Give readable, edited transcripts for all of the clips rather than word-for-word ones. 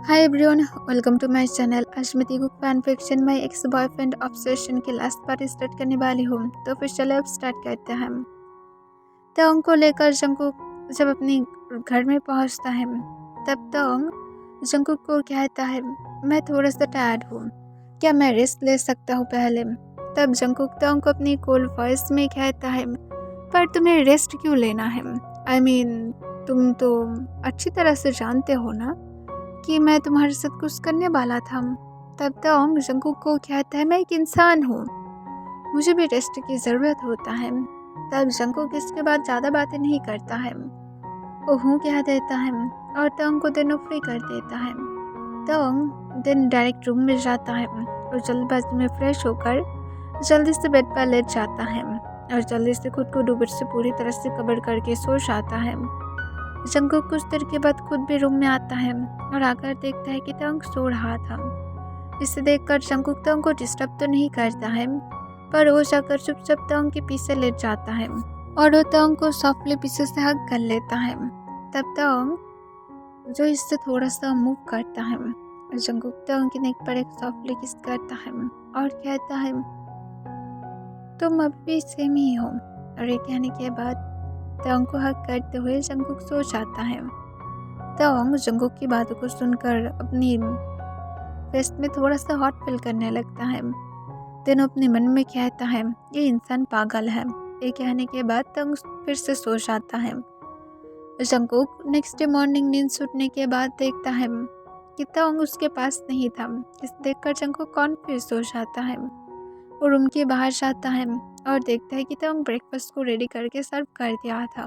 Hi everyone, welcome to my channel. आज मैं देखूँ fan fiction my ex boyfriend obsession की लास्ट पार्ट स्टार्ट करने वाली हूँ। तो फिर चलो अब स्टार्ट करते हैं। तोंग को लेकर जंगकुक जब अपने घर में पहुँचता है तब तोंग जंगकुक को कहता है, मैं थोड़ा सा टायर्ड हूँ, क्या मैं रेस्ट ले सकता हूँ पहले। तब जंगकुक तोंग को अपनी कोल्ड वॉइस में कहता है, पर तुम्हें रेस्ट क्यों लेना है। तुम तो अच्छी तरह से जानते हो ना कि मैं तुम्हारे साथ कुछ करने वाला था। तब तोंग जंगकुक को कहता है, मैं एक इंसान हूँ, मुझे भी रेस्ट की ज़रूरत होता है। तब जंगकुक इसके बाद ज़्यादा बातें नहीं करता है, वो हूँ कह देता है और तोंग को देन फ्री कर देता है। तोंग देन डायरेक्ट रूम में जाता है और जल्दबाजी में फ्रेश होकर जल्दी से बेड पर लेट जाता है और जल्दी से खुद को डूबट से पूरी तरह से कवर करके सो जाता है। जंगकुक कुछ देर के बाद खुद भी रूम में आता है और आकर देखता है कि तोंग सो रहा था। इसे देखकर जंगकुक तोंग को डिस्टर्ब तो नहीं करता है, पर वो जाकर चुपचाप तोंग के पीछे लेट जाता है और वो तोंग को सॉफ्टली पीछे से हग कर लेता है। तब तोंग जो इससे थोड़ा सा मूव करता है, जंगकुक तोंग की नेक पर एक सॉफ्टली किस करता है और कहता है, तुम अब भी सेम ही हो। और ये कहने के बाद तोंग को हग करते हुए जंगकुक सो जाता है। तोंग जंगकुक की बातों को सुनकर अपनी वेस्ट में थोड़ा सा हॉट फील करने लगता है। तीनों अपने मन में कहता है, ये इंसान पागल है। ये कहने के बाद तोंग फिर से सो जाता है। जंगकुक नेक्स्ट डे मॉर्निंग नींद छूटने के बाद देखता है कि तोंग उसके पास नहीं था। इसे देखकर जंगकुक कॉन्फ्यूज हो जाता है। वो रूम के बाहर जाता है और देखता है कि तोंग ब्रेकफास्ट को रेडी करके सर्व कर दिया था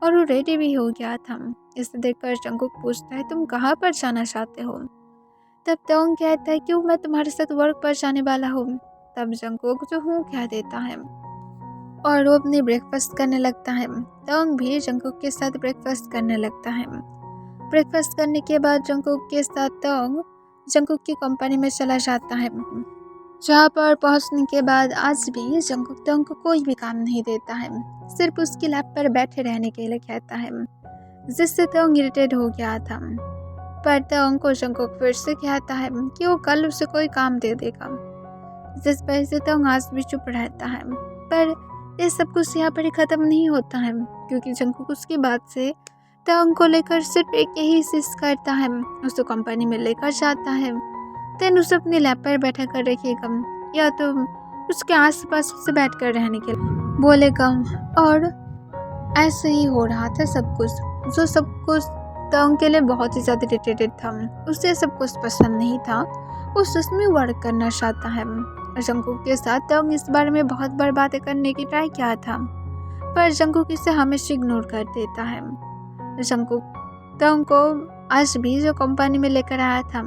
और वो रेडी भी हो गया था। इसे देखकर जंगकुक पूछता है, तुम कहाँ पर जाना चाहते हो। तब तोंग कहता है, क्यों मैं तुम्हारे साथ वर्क पर जाने वाला हूँ। तब जंगकुक जो हूँ कह देता है और वो अपनी ब्रेकफास्ट करने लगता है। तोंग भी जंगकुक के साथ ब्रेकफास्ट करने लगता है। ब्रेकफास्ट करने के बाद जंगकुक के साथ तोंग जंगकुक की कंपनी में चला जाता है, जहाँ पर पहुँचने के बाद आज भी जंगकुक तोंग को कोई भी काम नहीं देता है, सिर्फ उसकी लैब पर बैठे रहने के लिए कहता है, जिससे तोंग इरिटेट हो गया था। पर तोंग को जंगकुक फिर से कहता है कि वो कल उसे कोई काम दे देगा, जिस वजह से तोंग आज भी चुप रहता है। पर ये सब कुछ यहाँ पर ही खत्म नहीं होता है, क्योंकि जंगकुक उसकी बात से तोंग को लेकर सिर्फ एक ही चीज करता है, उसे कंपनी में लेकर जाता है। देन उसे अपनी लैब पर बैठा कर रखेगा या तो उसके आस पास उसे बैठ कर रहने के लिए बोलेगा। और ऐसे ही हो रहा था सब कुछ, जो सब कुछ तोंग के लिए बहुत ही ज़्यादा इरिटेटेड था। उसे सब कुछ पसंद नहीं था, वो सच में वर्क करना चाहता है। जंगकुक के साथ तोंग इस बारे में बहुत बार बातें करने की ट्राई किया था, पर जंगकुक इसे हमेशा इग्नोर कर देता है। जंगकुक तोंग को आज भी जो कंपनी में लेकर आया था,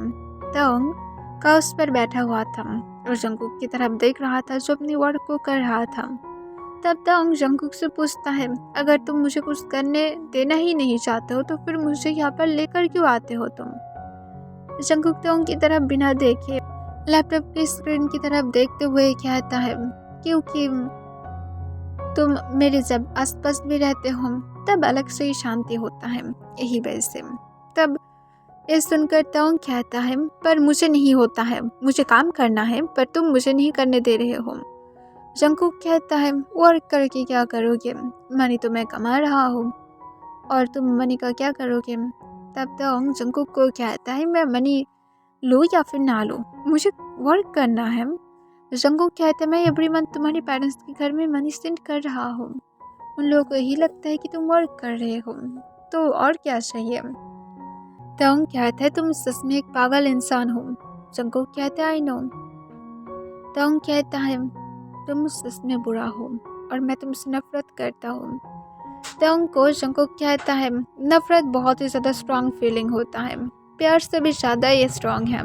तोंग का उस पर बैठा हुआ था और जंगकुक की तरफ देख रहा था जो अपनी वर्क को कर रहा था। तब तोंग जंगकुक से पूछता है, अगर तुम मुझे कुछ करने देना ही नहीं चाहते हो तो फिर मुझे यहाँ पर लेकर क्यों आते हो तुम। जंगकुक तोंग की तरफ बिना देखे लैपटॉप की स्क्रीन की तरफ देखते हुए कहता है, क्योंकि तुम मेरे जब आसपास भी रहते हो तब अलग से ही शांति होता है, यही वजह से। तब ये सुनकर तोंग कहता है, पर मुझे नहीं होता है, मुझे काम करना है, पर तुम मुझे नहीं करने दे रहे हो। जंगकुक कहता है, वर्क करके क्या करोगे, मनी तो मैं कमा रहा हूँ और तुम मनी का क्या करोगे। तब तोंग जंगकुक को कहता है, मैं मनी लूँ या फिर ना लूँ, मुझे वर्क करना है। जंगकुक कहता है, मैं एवरी मंथ तुम्हारे पेरेंट्स के घर में मनी सेंड कर रहा हूँ, उन लोगों को यही लगता है कि तुम वर्क कर रहे हो, तो और क्या चाहिए। तोंग कहता है, तुम सच में एक पागल इंसान हो। जंगकुक कहता है, आई नो। तोंग कहता है, तुम सच में बुरा हो और मैं तुमसे नफरत करता हूँ। तोंग को जंगकुक कहता है, नफरत बहुत ही ज़्यादा स्ट्रांग फीलिंग होता है, प्यार से भी ज़्यादा ये स्ट्रांग है,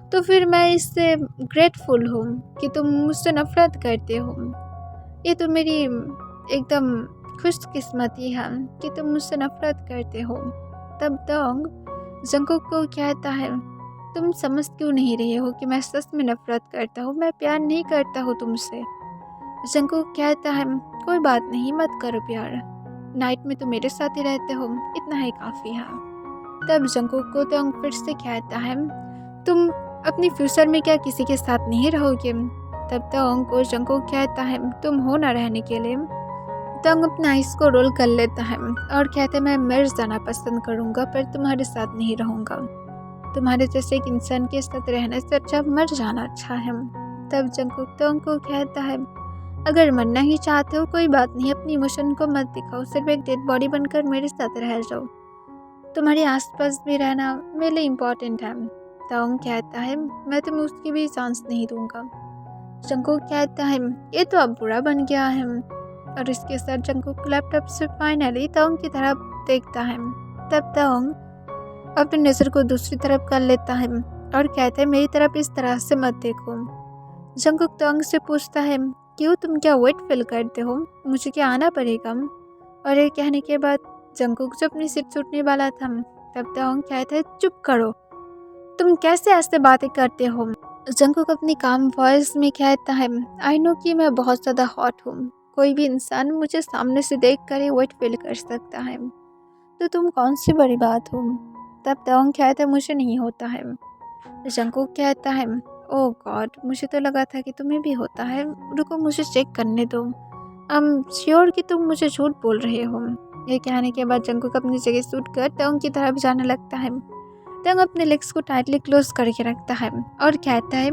तो फिर मैं इससे ग्रेटफुल हूँ कि तुम मुझसे नफरत करते हो। ये तो मेरी एकदम खुशकिस्मती है कि तुम मुझसे नफरत करते हो। तब तोंग जंगकुक को कहता है, तुम समझ क्यों नहीं रहे हो कि मैं सच में नफरत करता हूँ, मैं प्यार नहीं करता हूँ तुमसे। जंगकुक कहता है, कोई बात नहीं, मत करो प्यार, नाइट में तो मेरे साथ ही रहते हो, इतना ही काफ़ी है। तब जंगकुक को तोंग फिर से कहता है, तुम अपनी फ्यूचर में क्या किसी के साथ नहीं रहोगे? तब तोंग को जंगकुक कहता है, तुम हो ना रहने के लिए? तोंग अपना आइस को रोल कर लेता है और कहता है, मैं मर जाना पसंद करूँगा पर तुम्हारे साथ नहीं रहूँगा। तुम्हारे जैसे एक इंसान के साथ रहने से अच्छा मर जाना अच्छा है। तब जंगकुक तोंग को कहता है, अगर मरना ही चाहते हो कोई बात नहीं, अपनी इमोशन को मत दिखाओ, सिर्फ एक डेड बॉडी बनकर मेरे साथ रह जाओ। तुम्हारे आसपास भी रहना मेरे लिए इम्पोर्टेंट है। तोंग कहता है, मैं तुम्हें उसकी भी चांस नहीं दूंगा। जंगकुक कहता है, ये तो अब बुरा बन गया है। और इसके साथ जंगकुक लैपटॉप से फाइनली तोंग की तरफ देखता है। तब तोंग अपनी नज़र को दूसरी तरफ कर लेता है और कहता है, मेरी तरफ इस तरह से मत देखो। जंगकुक तोंग से पूछता है, क्यों, तुम क्या वेट फील करते हो? मुझे क्या आना पड़ेगा? और ये कहने के बाद जंगकुक जब अपनी सीट छूटने वाला था तब तोंग कहता है, चुप करो, तुम कैसे ऐसे बातें करते हो? जंगकुक अपनी काम वॉइस में कहता है, आई नो कि मैं बहुत ज़्यादा हॉट हूँ, कोई भी इंसान मुझे सामने से देख कर ही वेट फील कर सकता है, तो तुम कौन सी बड़ी बात हो? तब तोंग कहता है, मुझे नहीं होता है। जंगकुक कहता है, ओह गॉड, मुझे तो लगा था कि तुम्हें भी होता है, रुको मुझे चेक करने दो, आई एम श्योर कि तुम मुझे झूठ बोल रहे हो। ये कहने के बाद जंगकुक अपनी जगह सूट कर तोंग की तरफ जाने लगता है। तोंग अपने लेग्स को टाइटली क्लोज करके रखता है और कहता है,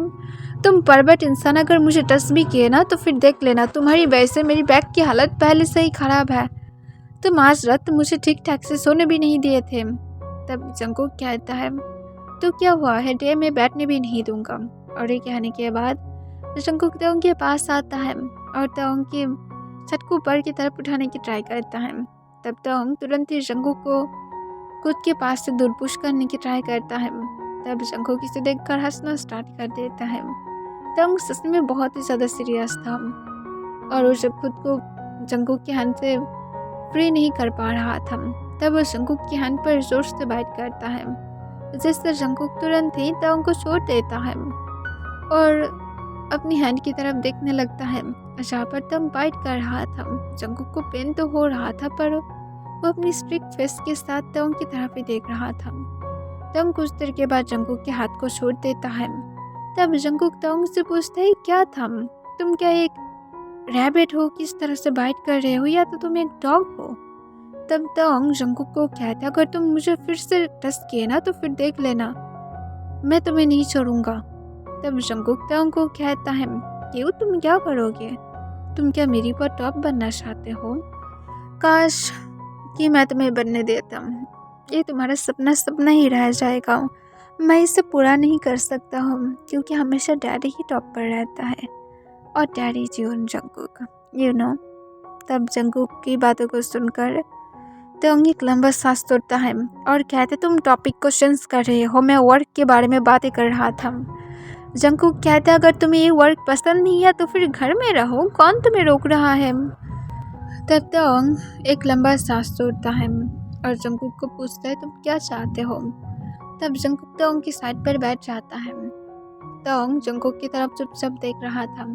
तुम परवर्ट इंसान, अगर मुझे टच भी किए ना तो फिर देख लेना, तुम्हारी वजह से मेरी बैक की हालत पहले से ही खराब है। तुम आज रात मुझे ठीक ठाक से सोने भी नहीं दिए थे। तब जंगकुक कहता है, तो क्या हुआ है, डे में बैठने भी नहीं दूंगा। और ये कहने के बाद जंगकुक तोंग के पास आता है और तोंग की छत को ऊपर की तरफ उठाने की ट्राई करता है। तब तोंग तुरंत ही जंगकुक को खुद के पास से दूर पुश करने की ट्राई करता है। तब जंगकुक इसे देखकर हंसना स्टार्ट कर देता है। तोंग सच में बहुत ही ज़्यादा सीरियस था और वो जब खुद को जंगकुक के हैंड से फ्री नहीं कर पा रहा था तब वो जंगकुक के हैंड पर जोर से बाइट करता है, जिससे जंगकुक तुरंत ही तोंग को छोड़ देता है और अपनी हैंड की तरफ देखने लगता है जहाँ पर तोंग बाइट कर रहा था। जंगकुक को पेन तो हो रहा था पर वो अपनी स्ट्रिक्ट फेस के साथ तोंग की तरफ ही देख रहा था। तोंग कुछ देर के बाद जंगकुक के हाथ को छोड़ देता है। तब जंगकुक तोंग से पूछता है, क्या था, तुम क्या एक रैबिट हो, किस तरह से बाइट कर रहे हो, या तो तुम एक डॉग हो? तब तोंग जंगकुक को कहता है, अगर तुम मुझे फिर से टच किए ना तो फिर देख लेना, मैं तुम्हें नहीं छोड़ूंगा। तब जंगकुक तोंग को कहता है, क्यों, तुम क्या करोगे? तुम क्या मेरी पर टॉप बनना चाहते हो? काश कि मैं तुम्हें बनने देता, ये तुम्हारा सपना ही रह जाएगा। मैं इसे पूरा नहीं कर सकता हूँ क्योंकि हमेशा डैडी ही टॉप पर रहता है और डैडी जीवन जंगकुक, यू नो। तब जंगकुक की बातों को सुनकर तोंग एक लंबा सांस तोड़ता है और कहते, तुम टॉपिक को चेंज कर रहे हो, मैं वर्क के बारे में बातें कर रहा था। जंगकुक कहता है, अगर तुम्हें ये वर्क पसंद नहीं है तो फिर घर में रहो, कौन तुम्हें रोक रहा है? तब तोंग एक लंबा सांस तोड़ता है और जंगकुक को पूछता है, तुम क्या चाहते हो? तब जंगकुक तोंग की साइड पर बैठ जाता है। तोंग जंगकुक की तरफ चुपचाप देख रहा था।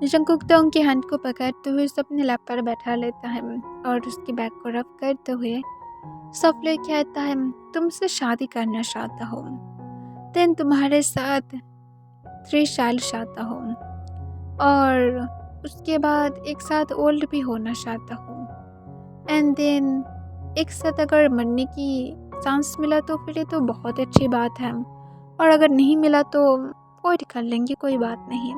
जंगकुक तोंग के हैंड को पकड़ते हुए उसे अपने लैप पर बैठा लेता है और उसकी बैक को रब करते हुए सॉफ्टली कहता है, तुमसे शादी करना चाहता हूँ, देन तुम्हारे साथ 3 चाइल्ड चाहता हूँ और उसके बाद एक साथ ओल्ड भी होना चाहता हूँ एंड देन एक साथ अगर मरने की चांस मिला तो फिर ये तो बहुत अच्छी बात है, और अगर नहीं मिला तो अवॉइड कर लेंगे, कोई बात नहीं,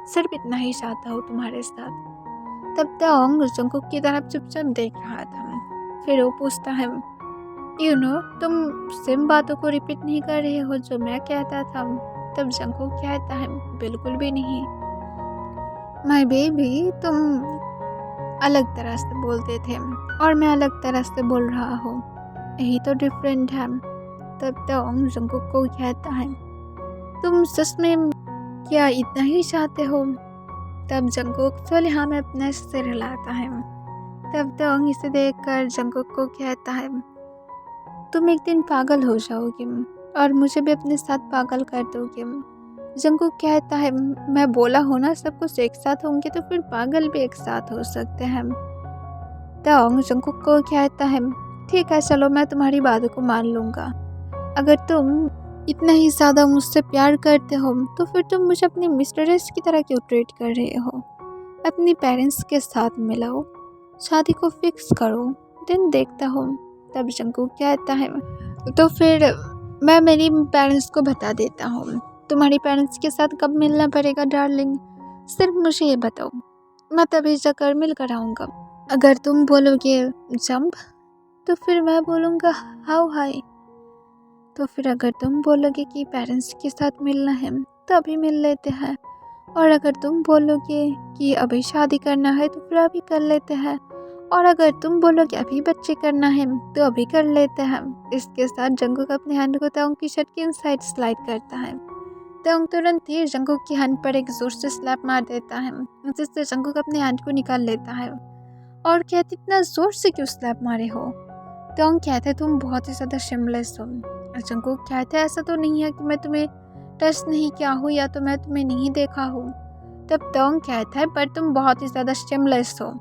सिर्फ इतना ही चाहता हूँ तुम्हारे साथ। तब तोंग जंगकुक की तरफ चुपचाप देख रहा था। फिर वो पूछता है, यू नो, तुम सेम बातों को रिपीट नहीं कर रहे हो जो मैं कहता था? तब जंगकुक कहता है, बिल्कुल भी नहीं माय बेबी, तुम अलग तरह से बोलते थे और मैं अलग तरह से बोल रहा हूँ, यही तो डिफरेंट है। तब तोंग जंगकुक को कहता है, तुम सच में क्या इतना ही चाहते हो? तब जंगकुक चले हाँ में अपने सिर हिलाता है। तब तोंग इसे देखकर जंगकुक को कहता है, तुम एक दिन पागल हो जाओगे और मुझे भी अपने साथ पागल कर दोगे। जंगकुक कहता है, मैं बोला हूँ ना, सब कुछ एक साथ होंगे तो फिर पागल भी एक साथ हो सकते हैं। तोंग जंगकुक को कहता है, ठीक है, चलो मैं तुम्हारी बातों को मान लूँगा। अगर तुम इतना ही ज़्यादा मुझसे प्यार करते हो तो फिर तुम मुझे अपनी मिस्ट्रेस की तरह क्यों ट्रीट कर रहे हो? अपनी पेरेंट्स के साथ मिलाओ, शादी को फिक्स करो, दिन देखता हूँ। तब जंगकुक कहता है, तो फिर मैं मेरी पेरेंट्स को बता देता हूँ। तुम्हारी पेरेंट्स के साथ कब मिलना पड़ेगा डार्लिंग? सिर्फ मुझे ये बताओ, मैं तभी जाकर मिल कर आऊँगा। अगर तुम बोलोगे जंप तो फिर मैं बोलूँगा हाउ हाई। तो फिर अगर तुम बोलोगे कि पेरेंट्स के साथ मिलना है तो अभी मिल लेते हैं, और अगर तुम बोलोगे कि अभी शादी करना है तो फिर अभी कर लेते हैं, और अगर तुम बोलोगे अभी बच्चे करना है तो अभी कर लेते हैं। इसके साथ जंगकुक अपने हैंड को तांग की शर्ट के इनसाइड स्लाइड करता है। तांग तुरंत ही जंगकुक की हैंड पर एक जोर से स्लैप मार देता है, जिससे जंगकुक अपने हैंड को निकाल लेता है और कहते, इतना जोर से क्यों स्लैप मारे हो? तांग कहते, तुम बहुत ही ज़्यादा शिमलेस हो। जंगकुक कहते, ऐसा तो नहीं है कि मैं तुम्हें टच नहीं किया हूँ या तो मैं तुम्हें नहीं देखा हूँ। तब तांग कहता है, पर तुम बहुत ही ज़्यादा शिमलेस हो।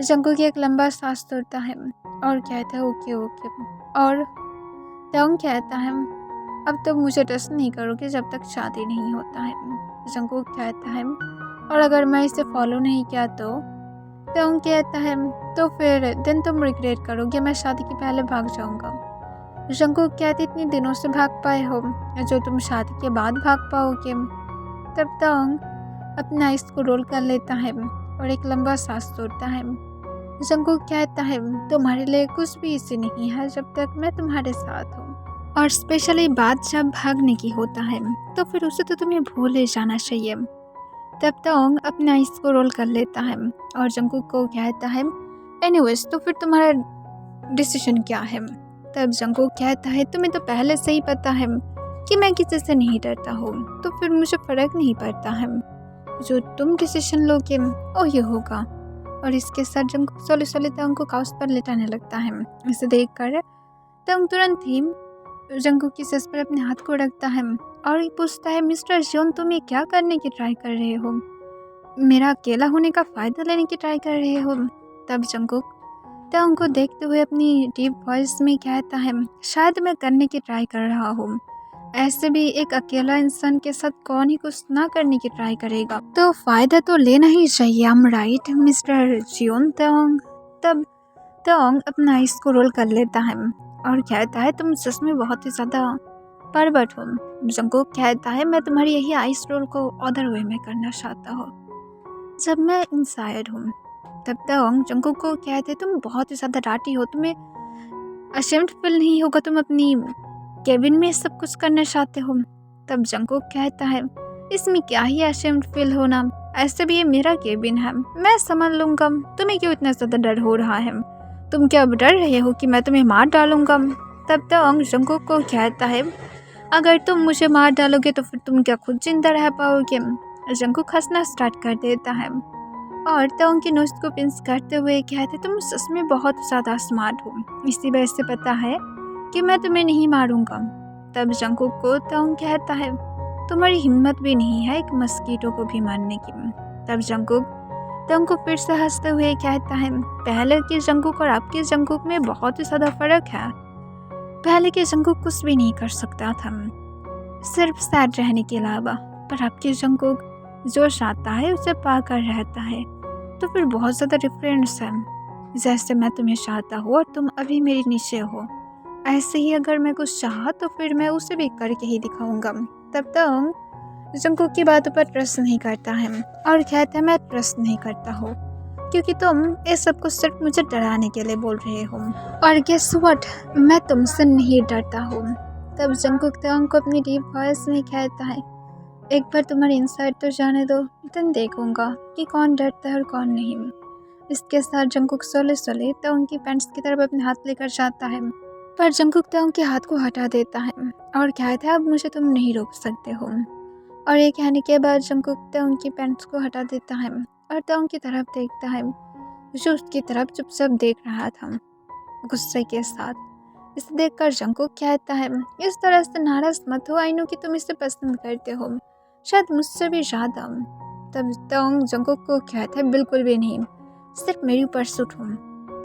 जंगकुक एक लंबा सांस तोड़ता है और कहता है ओके ओके। और तांग कहता है, अब तो मुझे टच नहीं करोगे जब तक शादी नहीं होता है। जंगकुक कहता है, और अगर मैं इसे फॉलो नहीं किया तो? तांग कहता है, तो फिर दिन तुम रिग्रेट करोगे, मैं शादी के पहले भाग जाऊंगा। जंगकुक कहते, इतने दिनों से भाग पाए हो जो तुम शादी के बाद भाग पाओगे? तब तांग अपना आइस को रोल कर लेता है और एक लंबा सांस तोड़ता है। जंगकुक कहता है, तुम्हारे लिए कुछ भी इसी नहीं है जब तक मैं तुम्हारे साथ हूँ, और स्पेशली बात जब भागने की होता है तो फिर उसे तो तुम्हें भूल ही जाना चाहिए। तब तांग अपना आइस को रोल कर लेता है और जंगकुक को कहता है, एनीवेज तो फिर तुम्हारा डिसीजन क्या है? तब जंगकुक कहता है, तुम्हें तो पहले से ही पता है कि मैं किसी से नहीं डरता हूँ, तो फिर मुझे फ़र्क नहीं पड़ता है, जो तुम डिसीजन लोगे वो ये होगा। और इसके साथ जंगकुक सोले सोले तांग को काउच पर लेटाने लगता है। इसे देखकर तांग तुरंत ही जंगकुक की सर पर अपने हाथ को रखता है और पूछता है, मिस्टर जियोन तुम ये क्या करने की ट्राई कर रहे हो? मेरा अकेला होने का फ़ायदा लेने की ट्राई कर रहे हो? तब जंगकुक तांग को देखते हुए अपनी डीप वॉइस में कहता है, शायद मैं करने की ट्राई कर रहा हूँ। ऐसे भी एक अकेला इंसान के साथ कौन ही कुछ ना करने की ट्राई करेगा, तो फ़ायदा तो लेना ही चाहिए। हम राइट मिस्टर जियोन तांग? तब तांग अपना आइस को रोल कर लेता है और कहता है, तुम सच में बहुत ही ज़्यादा परवर्ट हो। जंगकुक कहता है, मैं तुम्हारी यही आइस रोल को अदर वे में करना चाहता हूँ जब मैं इंसाइड हूँ। तब तांग जंगकुक को कहते, तुम बहुत ही ज़्यादा डांटी हो, तुम्हें अशेम्ड फील नहीं होगा, तुम अपनी केबिन में सब कुछ करना चाहते हो? तब जंगकुक कहता है, इसमें क्या ही अशेम्ड फील होना, ऐसे भी ये मेरा केबिन है, मैं समझ लूँगा। तुम्हें क्यों इतना ज़्यादा डर हो रहा है? तुम क्या अब डर रहे हो कि मैं तुम्हें मार डालूँगा? तब तांग जंगकुक को कहता है, अगर तुम मुझे मार डालोगे तो फिर तुम क्या खुद जिंदा रह पाओगे? जंगकुक हंसना स्टार्ट कर देता है और तांग की नोज को पिंच करते हुए कहते, तुम सच में बहुत ज़्यादा स्मार्ट हो, इसी वजह से पता है कि मैं तुम्हें नहीं मारूंगा। तब जंगकुक को तांग कहता है, तुम्हारी हिम्मत भी नहीं है एक मस्कीटो को भी मारने की। तब जंगकुक तांग को फिर से हंसते हुए कहता है, पहले के जंगकुक और अब के जंगकुक में बहुत ही ज़्यादा फ़र्क है। पहले के जंगकुक कुछ भी नहीं कर सकता था, सिर्फ सैड रहने के अलावा, पर अब के जंगकुक जो चाहता है उसे पाकर रहता है। तो फिर बहुत ज़्यादा डिफरेंस है। जैसे मैं तुम्हें चाहता हूँ और तुम अभी मेरे नीचे हो, ऐसे ही अगर मैं कुछ चाहा तो फिर मैं उसे भी करके ही दिखाऊंगा। तब तक जंगकुक की बातों पर ट्रस्ट नहीं करता है और कहता है, मैं ट्रस्ट नहीं करता हूँ क्योंकि तुम ये सब कुछ सिर्फ मुझे डराने के लिए बोल रहे हो, और गेस व्हाट, मैं तुमसे नहीं डरता हूँ। तब जंगकुक तांग को अपनी डीप वॉइस में कहता है, एक बार तुम्हारी इनसाइड तो जाने दो, दिन देखूंगा कि कौन डरता है और कौन नहीं। इसके साथ जंगकुक सोले सोले तांग की पैंट्स की तरफ अपने हाथ लेकर जाता है, पर जंगकुक तांग के हाथ को हटा देता है और कहता है, अब मुझे तुम नहीं रोक सकते हो। और ये कहने के बाद जंगकुक तांग की पैंट्स को हटा देता है और तांग की तरफ देखता है, जो उसकी तरफ चुपचाप देख रहा था गुस्से के साथ। इसे देखकर जंगकुक कहता है, इस तरह से नाराज मत हो, आई नो कि तुम इसे पसंद करते हो, शायद मुझसे भी ज़्यादा। तब तांग जंगकुक को कहता है, बिल्कुल भी नहीं, सिर्फ मेरी ऊपर सूट हो।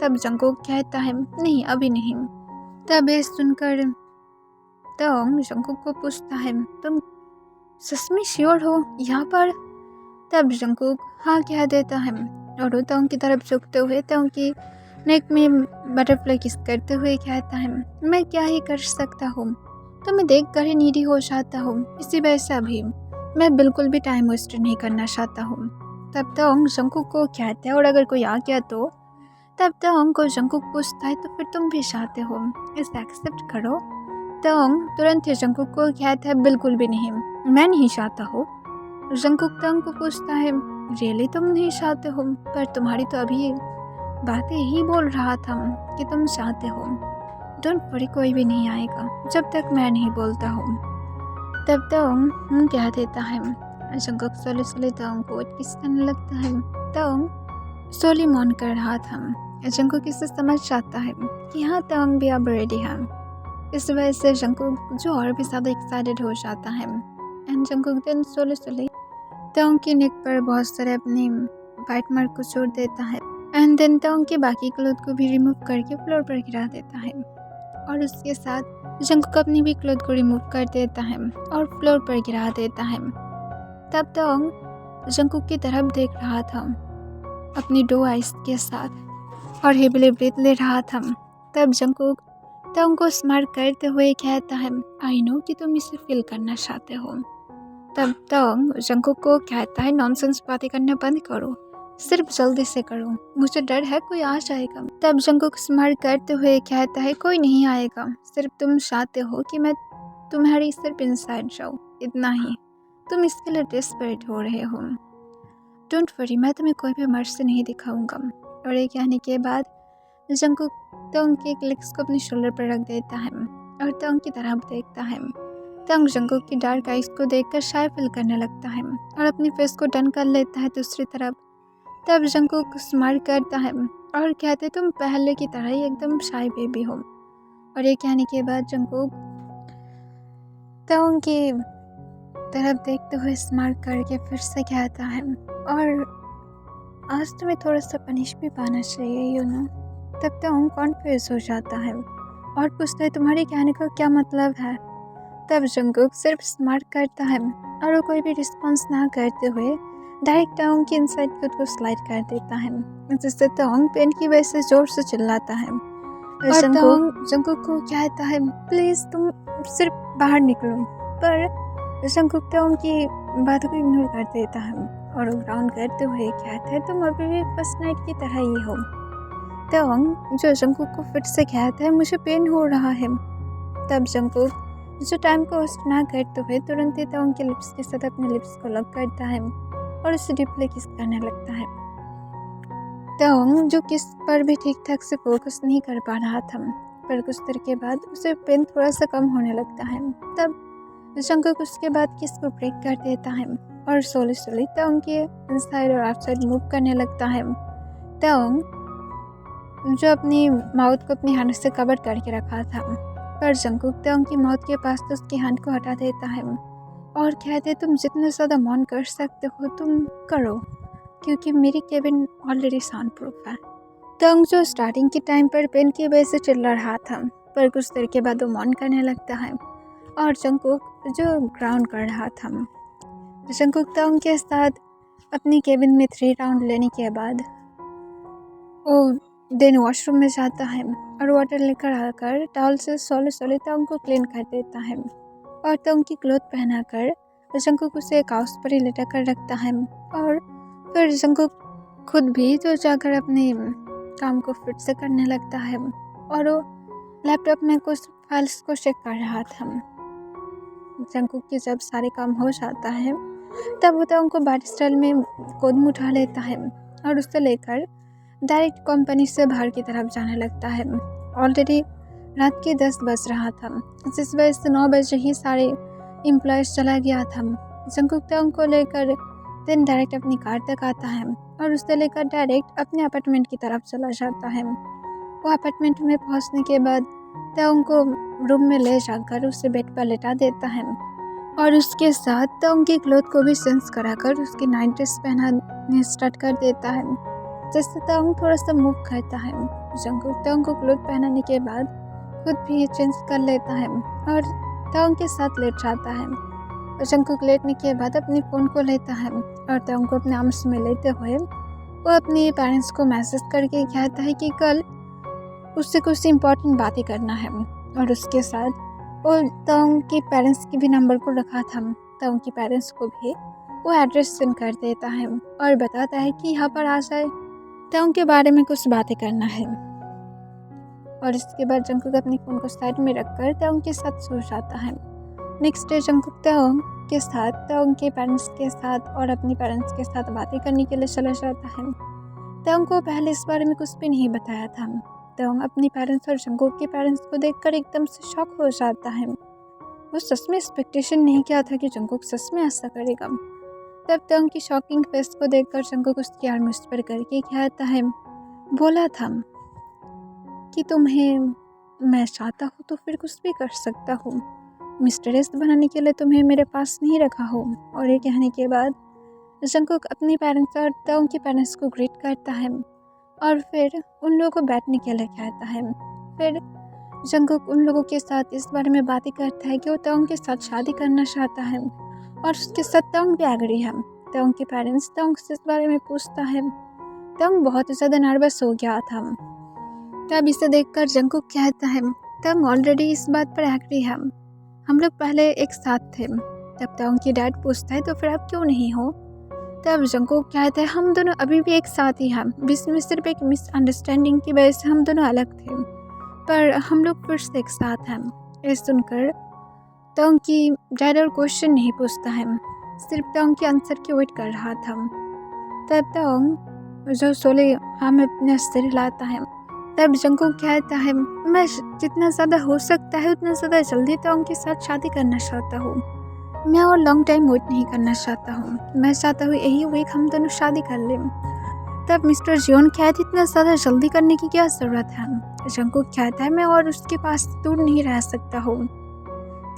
तब जंगकुक कहता है नहीं अभी नहीं। तब ये सुनकर तोंग जंगकुक को पूछता है तुम सच में श्योर हो यहाँ पर? तब जंगकुक हाँ कह देता है और वो तोंग की तरफ झुकते हुए तोंग की नेक में बटरफ्लाई किस करते हुए कहता है मैं क्या ही कर सकता हूँ, तो मैं देख कर ही नीडी हो जाता हूँ, इसी वजह से अभी मैं बिल्कुल भी टाइम वेस्ट नहीं करना चाहता हूँ। तब तोंग जंगकुक को कहता है और अगर कोई आ गया तो? तब तोंग को जंगकुक पूछता है तो फिर तुम भी चाहते हो इसे एक्सेप्ट करो? तोंग तुरंत ही जंगकुक को कहता है बिल्कुल भी नहीं, मैं नहीं चाहता हूँ। जंगकुक तोंग को पूछता है रियली तुम नहीं चाहते हो? पर तुम्हारी तो अभी बातें ही बोल रहा था कि तुम चाहते हो। डोंट वरी कोई भी नहीं आएगा जब तक मैं नहीं बोलता हूँ। तब तोंग कह देता है। जंगकुक सोले सोले तोंग को किस करने लगता है। तोंग सोली मौन कर रहा था। जंगकुक इसे समझ जाता है कि हाँ तोंग भी अब रेडी है। इस वजह से जंगकुक जो और भी ज़्यादा एक्साइटेड हो जाता है। एंड जंगकुक देन सोले सोले तोंग की नेक पर बहुत सारे अपने बाइट मार्क को छोड़ देता है। एंड देन तोंग के बाकी क्लोथ को भी रिमूव करके फ्लोर पर गिरा देता है और उसके साथ जंगकुक अपनी भी क्लोथ को रिमूव कर देता है और फ्लोर पर गिरा देता है। तब तोंग जंगकुक की तरफ देख रहा था अपनी 2 आइज के साथ और हेवीली ब्रीथ ले रहा था। तब जंगकुक तोंग को स्माइल करते हुए कहता है आई नो कि तुम इसे फील करना चाहते हो। तब तोंग जंगकुक को कहता है नॉनसेंस बातें करना बंद करो, सिर्फ जल्दी से करो, मुझे डर है कोई आ जाएगा। तब जंगकुक स्माइल करते हुए कहता है कोई नहीं आएगा, सिर्फ तुम चाहते हो कि मैं तुम्हारी सिर्फ इनसाइड जाऊँ, इतना ही। तुम इसके लिए डेस्परेट हो रहे हो। डोंट वरी मैं तुम्हें कोई भी मर्जी नहीं दिखाऊंगा। और ये कहने के बाद जंगकुक तोंग के लेग्स को अपने शोल्डर पर रख देता है और तोंग की तरफ देखता है। तोंग जंगकुक की डार्क आइज को देखकर शाय फील करने लगता है और अपनी फेस को टर्न कर लेता है दूसरी तरफ। तब जंगकुक स्माइल करता है और कहते है तुम पहले की तरह ही एकदम शाय बेबी हो। और ये कहने के बाद जंगकुक तोंग की तरफ देखते हुए स्माइल करके फिर से कहता है और आज तुम्हें थोड़ा सा पनिश भी पाना चाहिए यू नो। तब तोंग कॉन्फ्यूज हो जाता है और पूछता है तुम्हारे कहने का क्या मतलब है। तब जंगकुक सिर्फ स्माइल करता है और वो कोई भी रिस्पॉन्स ना करते हुए डायरेक्ट तोंग की इनसाइड खुद को स्लाइड कर देता है, जिससे तोंग पेन की वजह से जोर से चिल्लाता है। और तोंग जंगकुक को कहता है प्लीज तुम सिर्फ बाहर निकलो, पर जंगकुक तोंग की बातों को इग्नोर कर देता है और राउंड करते हुए कहता है तुम अभी भी फर्स्ट नाइट की तरह ही हो। तोंग जो जंगकुक को फिर से कहता है मुझे पेन हो रहा है। तब जंगकुक जो टाइम को वेस्ट ना करते हुए तुरंत ही तोंग के लिप्स के साथ अपने लिप्स को लॉक करता है और उसे डीपली किस करने लगता है। तोंग जो किस पर भी ठीक ठाक से फोकस नहीं कर पा रहा था, पर कुछ देर के बाद उसे पेन थोड़ा सा कम होने लगता है। तब जंगकुक उसके बाद किस को ब्रेक कर देता है और सोली सोली तोंग के इनसाइड और आउटसाइड मूव करने लगता है। तोंग जो अपनी माउथ को अपनी हैंड से कवर करके रखा था, पर जंगकुक तोंग की माउथ के पास तो उसकी हैंड को हटा देता है और कहते तुम जितना ज़्यादा मौन कर सकते हो तुम करो, क्योंकि मेरी केबिन ऑलरेडी साउंड प्रूफ है। तोंग जो स्टार्टिंग के टाइम पर पेन की वजह से चिल्ला रहा था, पर कुछ देर के बाद वो मौन करने लगता है और जंगकुक जो ग्राउंड कर रहा था। जंगकुक तोंग के साथ अपनी केबिन में 3 राउंड लेने के बाद वो देन वॉशरूम में जाता है और वाटर लेकर आकर टॉवल से सोले सोले तोंग को क्लीन कर देता है और तोंग की क्लोथ पहनाकर जंगकुक उसे एक हाउस पर ही लेटा कर रखता है। और फिर जंगकुक खुद भी तो जाकर अपने काम को फिर से करने लगता है और वो लैपटॉप में कुछ फाइल्स को चेक कर रहा था। जंगकुक के जब सारे काम हो जाता है तब वो तोंग को बैट स्टाइल में गोद में उठा लेता है और उससे लेकर डायरेक्ट कंपनी से बाहर की तरफ जाने लगता है। ऑलरेडी रात के 10 बज रहा था, जिस वजह से 9 बजे ही सारे एम्प्लॉयज़ चला गया था। जंगकुक तोंग को लेकर देन डायरेक्ट अपनी कार तक आता है और उससे लेकर डायरेक्ट अपने अपार्टमेंट की तरफ चला जाता है। वो अपार्टमेंट में पहुंचने के बाद तोंग को रूम में ले जाकर उसे बेड पर लेटा देता है और उसके साथ तोंग की क्लोथ को भी चेंज कराकर उसकी नाइट ड्रेस पहनाने स्टार्ट कर देता है। जैसे तंग थोड़ा सा मूव करता है। जंकुक तंग को क्लोथ पहनाने के बाद खुद भी चेंज कर लेता है और तंग के साथ लेट जाता है। और जंकुक लेटने के बाद अपने फ़ोन को लेता है और तंग को अपने आर्म्स में लेते हुए वो अपने पेरेंट्स को मैसेज करके कहता है कि कल उससे कुछ इम्पोर्टेंट बातें करना है। और उसके साथ वो तंग के पेरेंट्स के भी नंबर को रखा था। तंग के पेरेंट्स को भी वो एड्रेस सेंड कर देता है और बताता है कि यहाँ पर आ जाए, तंग के बारे में कुछ बातें करना है। और इसके बाद जंकुक अपने फ़ोन को साइड में रखकर तंग के साथ सो जाता है। नेक्स्ट डे जंकुक तंग के साथ तंग के पेरेंट्स के साथ और अपने पेरेंट्स के साथ बातें करने के लिए चला जाता है। तंग को पहले इस बारे में कुछ भी नहीं बताया था। तंग अपने पेरेंट्स और जंकुक के पेरेंट्स को देखकर एकदम से शॉक हो जाता है। वो सच में एक्सपेक्टेशन नहीं किया था कि जंकुक सच में ऐसा करेगा। तब तंग की शॉकिंग फेस को देखकर जंकुक उसकी आर्म विस्पर करके कहता है, बोला था कि तुम्हें मैं चाहता हूँ तो फिर कुछ भी कर सकता हूँ, मिस्टरेस बनाने के लिए तुम्हें मेरे पास नहीं रखा हो। और ये कहने के बाद जंकुक अपने पेरेंट्स और तंग के पेरेंट्स को ग्रीट करता है और फिर उन लोगों को बैठने के लिए कहता है। फिर जंकुक उन लोगों के साथ इस बारे में बातें करता है कि वो तंग के साथ शादी करना चाहता है और उसके साथ तंग भी एग्री है। तंग के पेरेंट्स तंग से इस बारे में पूछता है। तंग बहुत ज़्यादा नर्वस हो गया था। तब इसे देखकर जंकुक कहता है, तंग ऑलरेडी इस बात पर एग्री है, हम लोग पहले एक साथ थे। तब तंग की डैड पूछता है, तो फिर आप क्यों नहीं हो? तब जंकुक कहता है, हम दोनों अभी भी एक साथ ही हैं, बीच में सिर्फ एक मिसअंडरस्टैंडिंग की वजह से हम दोनों अलग थे, पर हम लोग फिर से एक साथ हैं। ये सुनकर तंग की डैड और क्वेश्चन नहीं पूछता है, सिर्फ तंग के आंसर की वेट कर रहा था। तब तंग जो सोले में अपने सिर हिलाता है। तब जंकुक कहता है, मैं जितना ज़्यादा हो सकता है उतना ज़्यादा जल्दी तंग के साथ शादी करना चाहता हूँ। मैं और लॉन्ग टाइम वेट नहीं करना चाहता हूँ। मैं चाहता हूँ यही वीक हम दोनों शादी कर लें। तब मिस्टर जियोन कहते, इतना ज़्यादा जल्दी करने की क्या ज़रूरत है? जंकुक कहता है, मैं और उसके पास दूर नहीं रह सकता हूँ।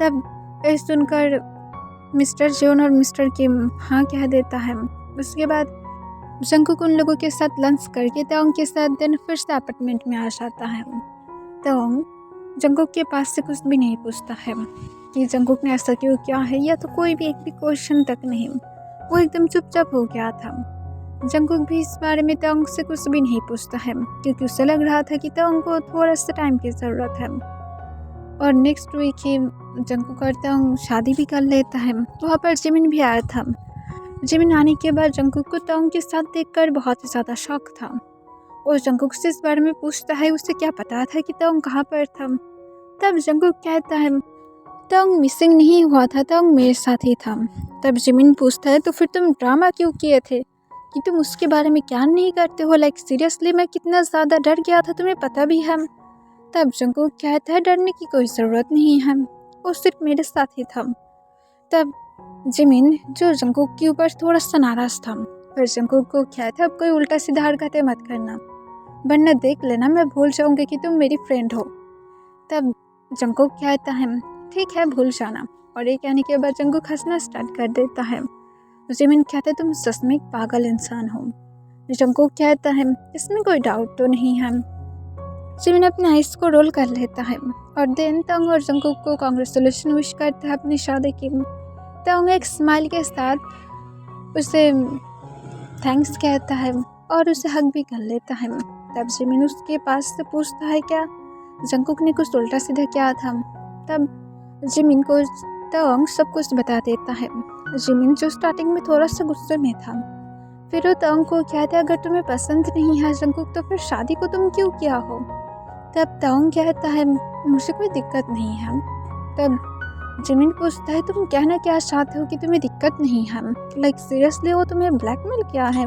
तब ये सुनकर मिस्टर जियोन और मिस्टर किम हाँ कह देता है। उसके बाद जंकुक उन लोगों के साथ लंच करके तंग के साथ दिन फिर से अपार्टमेंट में आ जाता है। तंग जंकुक के पास से कुछ भी नहीं पूछता है कि जंकुक ने ऐसा क्यों किया है, या तो कोई भी एक भी क्वेश्चन तक नहीं। वो एकदम चुपचाप हो गया था। जंकुक भी इस बारे में तंग से कुछ भी नहीं पूछता है क्योंकि उसे लग रहा था कि तंग को थोड़ा सा टाइम की ज़रूरत है। और नेक्स्ट वीक ही जंकुक और तंग शादी भी कर लेता है। वहाँ पर जिमिन भी आया था। जिमिन आने के बाद जंकुक को तंग के साथ देखकर बहुत ही ज़्यादा शौक था। और जंकुक से इस बारे में पूछता है उसे क्या पता था कि तंग कहाँ पर था। तब जंकुक कहता है, तंग मिसिंग नहीं हुआ था, तंग मेरे साथ ही था। तब जिमिन पूछता है, तो फिर तुम ड्रामा क्यों किए थे कि तुम उसके बारे में क्या नहीं करते हो? लाइक सीरियसली मैं कितना ज़्यादा डर गया था, तुम्हें पता भी है। तब जंकुक कहता है, डरने की कोई ज़रूरत नहीं है, वो सिर्फ मेरे साथ ही था। तब जिमिन जो जंकुक के ऊपर थोड़ा सा नाराज़ था, फिर जंकुक को कहता है, अब कोई उल्टा सीधा हरकतें मत करना, वरना देख लेना मैं भूल जाऊंगी कि तुम मेरी फ्रेंड हो। तब जंकुक कहता है, ठीक है भूल जाना। और ये कहने के बाद जंकुक हंसना स्टार्ट कर देता है। जिमिन कहता है, तुम सच में एक पागल इंसान हो। जंकुक कहता है, इसमें कोई डाउट तो नहीं है। जिमिन अपने आइस को रोल कर लेता है और देन तंग और जंकुक को कांग्रेचुलेशन विश करता है अपनी शादी की। तंग एक स्माइल के साथ उसे थैंक्स कहता है और उसे हग भी कर लेता है। तब जिमिन उसके पास से पूछता है, क्या जंकुक ने कुछ उल्टा सीधा किया था? तब जिमिन को तंग सब कुछ बता देता है। जिमिन जो स्टार्टिंग में थोड़ा सा गुस्से में था, फिर वो तंग को कहता है, अगर तुम्हें पसंद नहीं है जंकुक तो फिर शादी को तुम क्यों किया हो? तब तंग कहता है, मुझे कोई दिक्कत नहीं है। तब जिमिन पूछता है, तुम कहना क्या चाहते हो कि तुम्हें दिक्कत नहीं है? लाइक सीरियसली वो तुम्हें ब्लैकमेल किया है?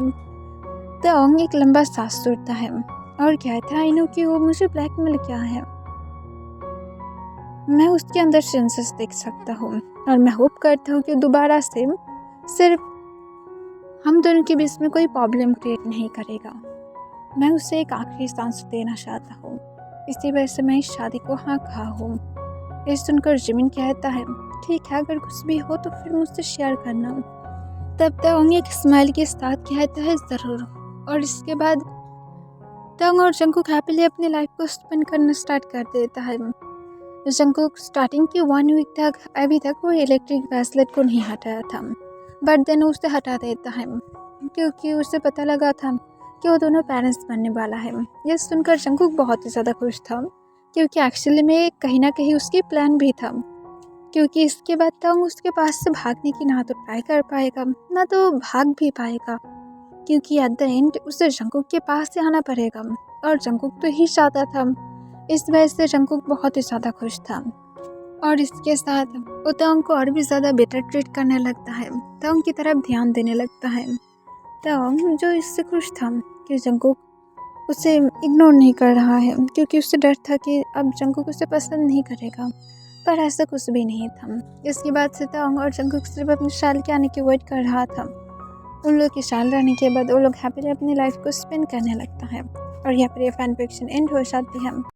तंग एक लंबा सांस छोड़ता है और कहता है, आई नो कि वो मुझे ब्लैकमेल किया है, मैं उसके अंदर सेंसेस देख सकता हूँ और मैं होप करता हूँ कि दोबारा से सिर्फ हम दोनों के बीच में कोई प्रॉब्लम क्रिएट नहीं करेगा। मैं उसे एक आखिरी सांस देना चाहता हूँ, इसी वजह से मैं इस शादी को हाँ कहा हूँ। ये सुनकर जिमिन कहता है, ठीक है अगर कुछ भी हो तो फिर मुझसे शेयर करना। तब तंग एक स्माइल के साथ कहता है, ज़रूर। और इसके बाद तंग और जंकुक हैप्पीली अपनी लाइफ को स्पेंड करना स्टार्ट कर देता है। जंकुक स्टार्टिंग के 1 वीक तक अभी तक वो इलेक्ट्रिक ब्रेसलेट को नहीं हटाया था, बट देन उसे हटा देता है क्योंकि उसे पता लगा था कि वो दोनों पेरेंट्स बनने वाला है। यह सुनकर जंकुक बहुत ही ज़्यादा खुश था क्योंकि एक्चुअली में कहीं ना कहीं उसकी प्लान भी था, क्योंकि इसके बाद तंग उसके पास से भागने की ना तो ट्राई कर पाएगा ना तो भाग भी पाएगा, क्योंकि एट द एंड उसे जंकुक के पास से आना पड़ेगा और जंकुक तो ही चाहता था। इस वजह से जंकुक बहुत ही ज़्यादा खुश था और इसके साथ वो तंग को और भी ज़्यादा बेटर ट्रीट करने लगता है, तंग की तरफ ध्यान देने लगता है। तंग जो इससे खुश था कि जंकुक उसे इग्नोर नहीं कर रहा है, क्योंकि उससे डर था कि अब जंकुक उसे पसंद नहीं करेगा, पर ऐसा कुछ भी नहीं था। इसके बाद से तंग और जंकुक सिर्फ अपने शाल के आने की वेट कर रहा था। उन लोग की शाल रहने के बाद वो लोग हैप्पीली अपनी लाइफ को स्पेंड करने लगता है और यहाँ पर ये फैन फिक्शन एंड हो जाती है।